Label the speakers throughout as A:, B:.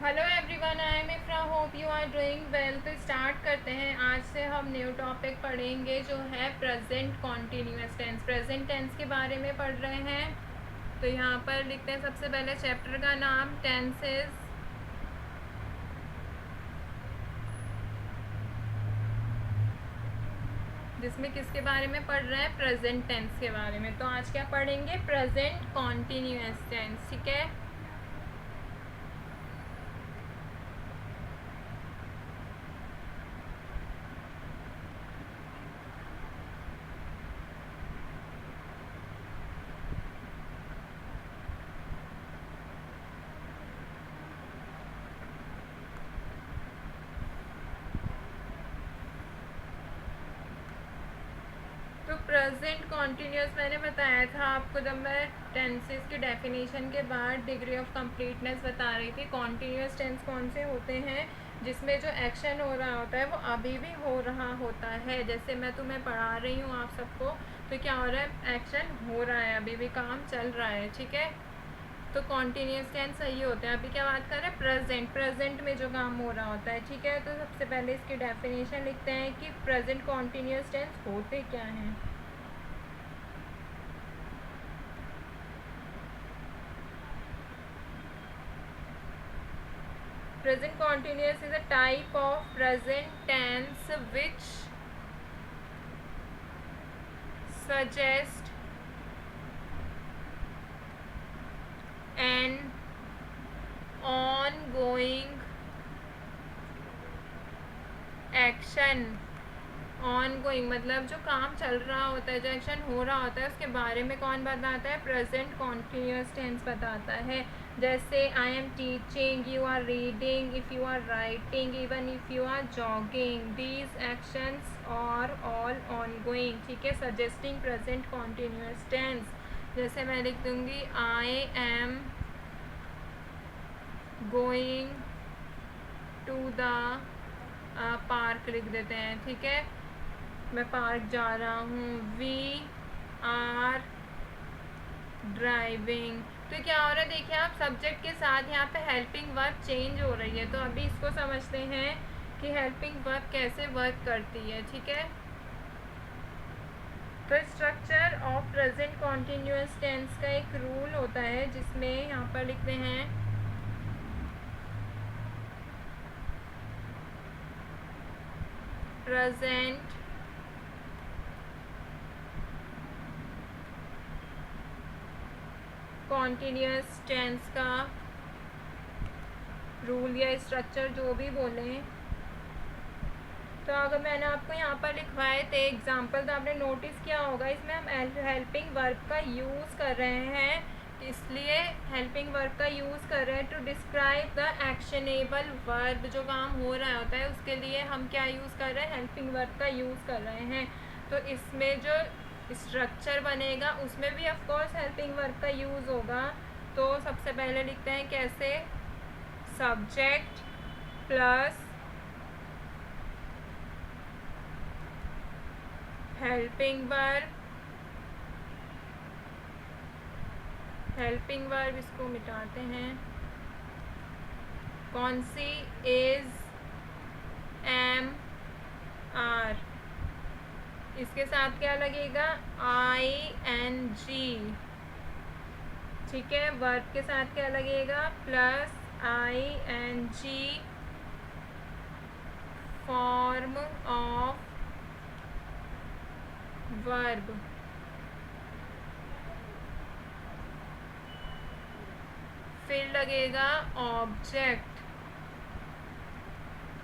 A: Hello everyone, I am Ifra, hope you are doing well. तो start करते हैं। आज से हम न्यू टॉपिक पढ़ेंगे जो है present continuous tense. Present tense के बारे में पढ़ रहे हैं। तो यहाँ पर लिखते हैं सबसे पहले चैप्टर का नाम टेंसेस, जिसमें किसके बारे में पढ़ रहे हैं? प्रेजेंट टेंस के बारे में। तो आज क्या पढ़ेंगे? Present continuous tense. ठीक है। तो प्रेजेंट कॉन्टीन्यूअस मैंने बताया था आपको जब मैं टेंसेस की डेफिनेशन के बाद डिग्री ऑफ कंप्लीटनेस बता रही थी। कॉन्टीन्यूअस टेंस कौन से होते हैं? जिसमें जो एक्शन हो रहा होता है वो अभी भी हो रहा होता है। जैसे मैं तुम्हें पढ़ा रही हूँ आप सबको, तो क्या हो रहा है? एक्शन हो रहा है, अभी भी काम चल रहा है। ठीक है। तो कॉन्टीन्यूअस टेंस सही होते हैं। अभी क्या बात कर रहे हैं? प्रेजेंट। प्रेजेंट में जो काम हो रहा होता है। ठीक है। तो सबसे पहले इसकी डेफिनेशन लिखते हैं कि प्रेजेंट कॉन्टीन्यूअस टेंस होते क्या हैं। Present continuous is a type of present tense which suggests an ongoing action। Ongoing मतलब जो काम चल रहा होता है, जो एक्शन हो रहा होता है, उसके बारे में कौन बताता है? प्रेजेंट कॉन्टीन्यूअस टेंस बताता है। जैसे I am teaching, you are reading, if you are writing, even if you are jogging, these actions are all ongoing. ठीक है। Suggesting present continuous tense. जैसे मैं लिख दूंगी I am going to the park, लिख देते हैं। ठीक है। मैं पार्क जा रहा हूँ। We are driving. तो क्या हो रहा है? देखिए आप, सब्जेक्ट के साथ यहाँ पे हेल्पिंग वर्ब चेंज हो रही है। तो अभी इसको समझते हैं कि हेल्पिंग वर्ब कैसे वर्क करती है। ठीक है। तो structure of present continuous tense का एक रूल होता है, जिसमें यहाँ पर लिखते हैं प्रेजेंट कॉन्टीन्यूअस टेंस का रूल या स्ट्रक्चर जो भी बोलें। तो अगर मैंने आपको यहाँ पर लिखवाए थे एग्जाम्पल, तो आपने नोटिस किया होगा इसमें हम हेल्पिंग वर्ब का यूज़ कर रहे हैं। इसलिए हेल्पिंग वर्ब का यूज़ कर रहे हैं to describe the actionable verb. जो काम हो रहा होता है उसके लिए हम क्या यूज़ कर रहे हैं? हेल्पिंग वर्ब का यूज़ कर रहे हैं। तो इसमें जो स्ट्रक्चर बनेगा उसमें भी ऑफकोर्स हेल्पिंग वर्ब का यूज़ होगा। तो सबसे पहले लिखते हैं कैसे? Subject plus helping verb. Helping verb इसको मिटाते हैं। कौन सी? Is, M, are. इसके साथ क्या लगेगा? I N G. ठीक है। वर्ब के साथ क्या लगेगा? Plus I N G, form of verb. फिर लगेगा ऑब्जेक्ट।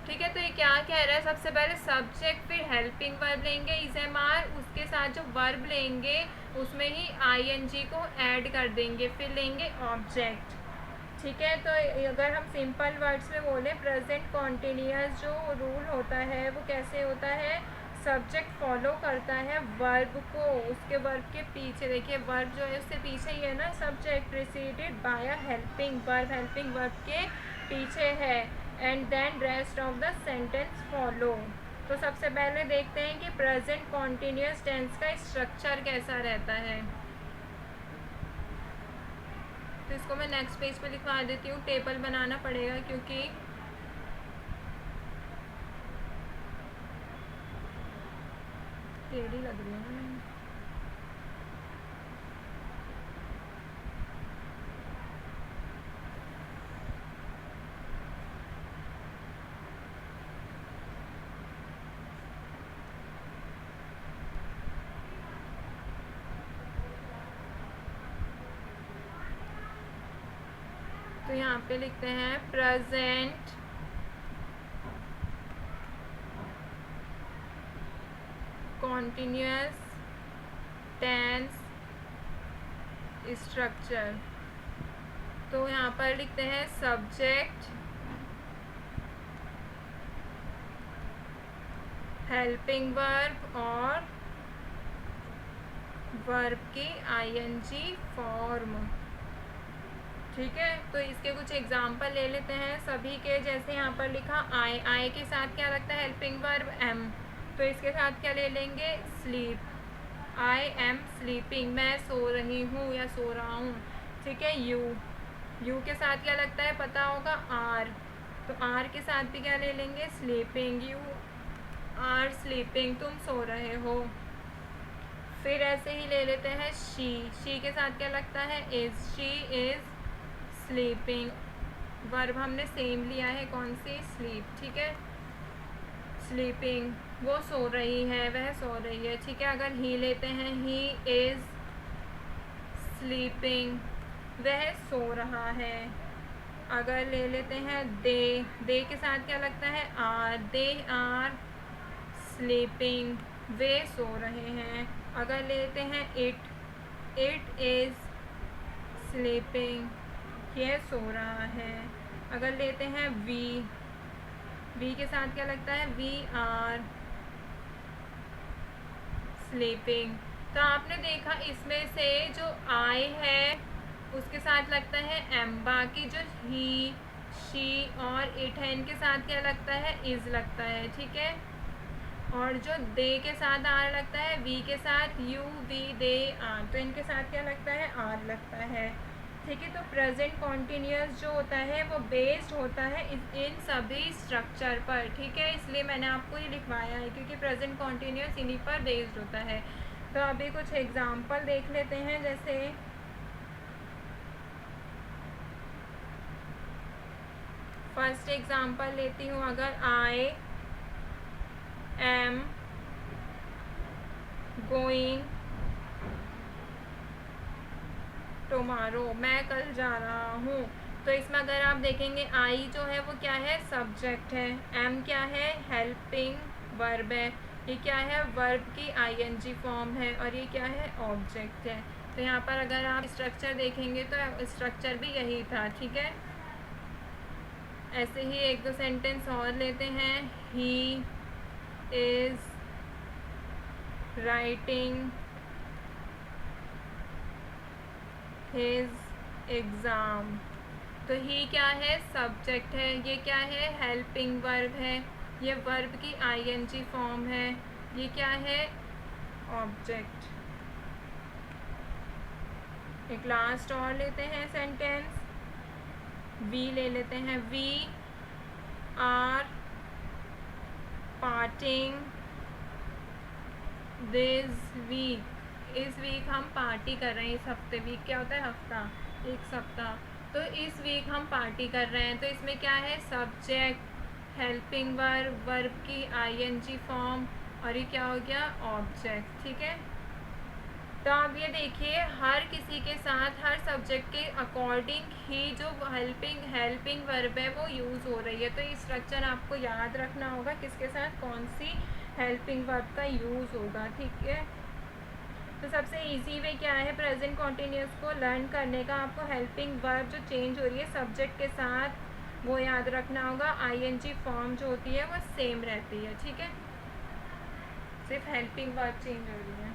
A: ठीक है। तो ये क्या कह रहा है? सबसे पहले सब्जेक्ट, फिर हेल्पिंग वर्ब लेंगे इज एम आर, उसके साथ जो वर्ब लेंगे उसमें ही आई एन जी को ऐड कर देंगे, फिर लेंगे ऑब्जेक्ट। ठीक है। तो अगर हम सिंपल वर्ड्स में बोले, प्रेजेंट कॉन्टीन्यूअस जो रूल होता है वो कैसे होता है? सब्जेक्ट फॉलो करता है वर्ब को, उसके वर्ब के पीछे। देखिए वर्ब जो है उससे पीछे ही है ना subject, preceded by a helping verb. Helping verb के पीछे है। And then rest of the sentence follow. तो सबसे पहले देखते हैं कि प्रेजेंट कॉन्टीन्यूअस टेंस का स्ट्रक्चर कैसा रहता है। तो इसको मैं नेक्स्ट पेज पे लिखवा देती हूँ। टेबल बनाना पड़ेगा क्योंकि टेढ़ी लग रही है ना। तो यहाँ पे लिखते हैं प्रेजेंट कॉन्टिन्यूअस टेंस स्ट्रक्चर। तो यहाँ पर लिखते हैं सब्जेक्ट, हेल्पिंग वर्ब और वर्ब की आईएनजी फॉर्म। ठीक है, तो इसके कुछ एग्जाम्पल ले लेते हैं सभी के। जैसे यहाँ पर लिखा आई, आई के साथ क्या लगता है हेल्पिंग वर्ब एम, तो इसके साथ क्या ले लेंगे स्लीप, आई एम स्लीपिंग, मैं सो रही हूँ या सो रहा हूँ। ठीक है, यू, यू के साथ क्या लगता है पता होगा आर, तो आर के साथ भी क्या ले लेंगे स्लीपिंग, यू आर स्लीपिंग, तुम सो रहे हो। फिर ऐसे ही ले लेते हैं शी, शी के साथ क्या लगता है is, she is sleeping, verb हमने सेम लिया है कौन सी स्लीप। ठीक है, स्लीपिंग वो सो रही है, वह सो रही है। ठीक है, अगर ही लेते हैं ही इज स्लीपिंग, वह सो रहा है। अगर ले लेते हैं दे, दे के साथ क्या लगता है आर, दे आर स्लीपिंग, वे सो रहे हैं। अगर लेते हैं इट, इट इज स्लीपिंग, यह सो रहा है। अगर लेते हैं वी, वी के साथ क्या लगता है वी आर स्लीपिंग। तो आपने देखा इसमें से जो आई है उसके साथ लगता है एम, बाकी जो ही, शी और इट है इनके साथ क्या लगता है इज लगता है। ठीक है, और जो दे के साथ आर लगता है, वी के साथ यू, वी, दे, आर, तो इनके साथ क्या लगता है आर लगता है। ठीक है, तो प्रेजेंट कॉन्टिन्यूअस जो होता है वो बेस्ड होता है इन सभी स्ट्रक्चर पर। ठीक है, इसलिए मैंने आपको ये लिखवाया है क्योंकि प्रेजेंट कॉन्टिन्यूअस इन्हीं पर बेस्ड होता है। तो अभी कुछ एग्जांपल देख लेते हैं। जैसे फर्स्ट एग्जांपल लेती हूँ, अगर आई एम गोइंग टुमारो, मैं कल जा रहा हूँ, तो इसमें अगर आप देखेंगे आई जो है वो क्या है सब्जेक्ट है, एम क्या है हेल्पिंग वर्ब है, ये क्या है वर्ब की आईएनजी फॉर्म है, और ये क्या है ऑब्जेक्ट है। तो यहाँ पर अगर आप स्ट्रक्चर देखेंगे तो स्ट्रक्चर भी यही था। ठीक है, ऐसे ही एक दो सेंटेंस और लेते हैं। He is writing his exam, तो ही क्या है सब्जेक्ट है, ये क्या है हेल्पिंग वर्ब है, ये वर्ब की आईएनजी फॉर्म है, ये क्या है ऑब्जेक्ट। एक लास्ट और लेते हैं सेंटेंस, वी ले लेते हैं, we are partying this week, इस वीक हम पार्टी कर रहे हैं, इस हफ्ते, वीक क्या होता है हफ्ता, एक सप्ताह, तो इस वीक हम पार्टी कर रहे हैं। तो इसमें क्या है सब्जेक्ट, हेल्पिंग वर्ब, वर्ब की आईएनजी फॉर्म, और ये क्या हो गया ऑब्जेक्ट। ठीक है, तो आप ये देखिए हर किसी के साथ हर सब्जेक्ट के अकॉर्डिंग ही जो हेल्पिंग वर्ब है वो यूज़ हो रही है। तो ये स्ट्रक्चर आपको याद रखना होगा किसके साथ कौन सी हेल्पिंग वर्ब का यूज़ होगा। ठीक है, तो सबसे इजी वे क्या है प्रेजेंट कॉन्टिन्यूअस को लर्न करने का, आपको हेल्पिंग वर्ब जो चेंज हो रही है सब्जेक्ट के साथ वो याद रखना होगा, आईएनजी फॉर्म जो होती है वो सेम रहती है। ठीक है, सिर्फ हेल्पिंग वर्ब चेंज हो रही है।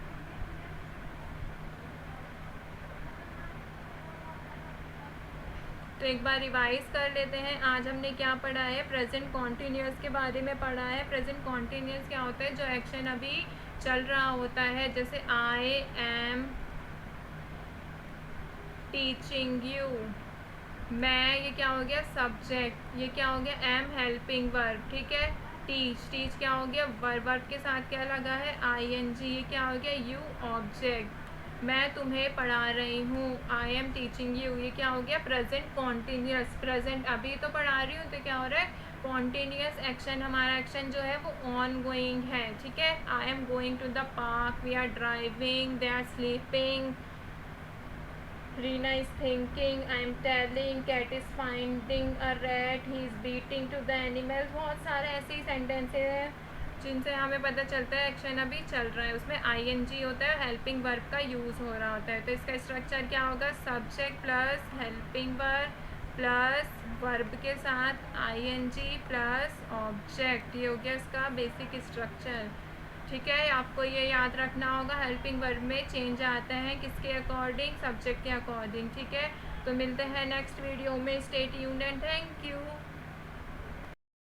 A: तो एक बार रिवाइज कर लेते हैं, आज हमने क्या पढ़ा है प्रेजेंट कॉन्टिन्यूअस के बारे में पढ़ा है। प्रेजेंट कॉन्टिन्यूअस क्या होता है जो एक्शन अभी चल रहा होता है, जैसे आई एम टीचिंग यू। मैं, ये क्या हो गया सब्जेक्ट, ये क्या हो गया एम हेल्पिंग वर्ब, ठीक है। टीच क्या हो गया वर्ब के साथ क्या लगा है आईएनजी, ये क्या हो गया यू ऑब्जेक्ट। मैं तुम्हें पढ़ा रही हूँ, आई एम टीचिंग यू, ये क्या हो गया प्रेजेंट कॉन्टीन्यूस, प्रेजेंट अभी तो पढ़ा रही हूँ तो क्या हो रहा है कॉन्टीन्यूस एक्शन, हमारा एक्शन जो है वो ऑन गोइंग है, ठीक है। I am going to the park, we are driving, they are sleeping, Rina is thinking, I am telling, cat is finding a rat, he is beating to the animals। बहुत सारे ऐसे ही sentences हैं जिनसे हमें पता चलता है एक्शन अभी चल रहा है, उसमें आईएनजी होता है, हेल्पिंग वर्ब का यूज़ हो रहा होता है। तो इसका स्ट्रक्चर क्या होगा subject plus helping verb plus verb के साथ आईएनजी प्लस ऑब्जेक्ट, ये हो गया इसका बेसिक स्ट्रक्चर, ठीक है। आपको ये याद रखना होगा हेल्पिंग वर्ब में चेंज आता है किसके अकॉर्डिंग सब्जेक्ट के अकॉर्डिंग, ठीक है। तो मिलते हैं नेक्स्ट वीडियो में, stay tuned and thank you.